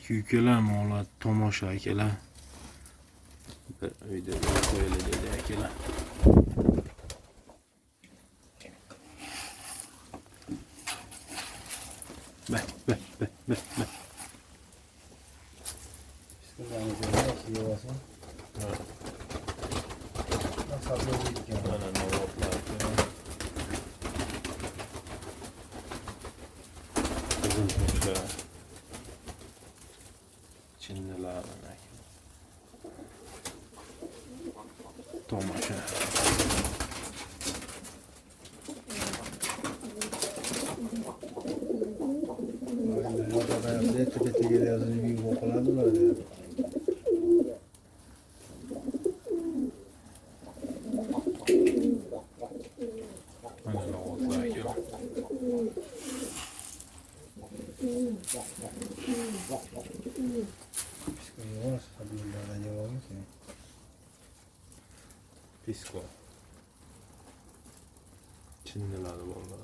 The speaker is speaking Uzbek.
aka ukalar mana tomosha akalar. Bir uyda qo'yiladi dedi akalar. Bak. Mana novotlar. Uzun toshlar. Chinnilar aka. Tomosha. Mana novotlar akalar. Pisko. Chinnilar bo'ldi.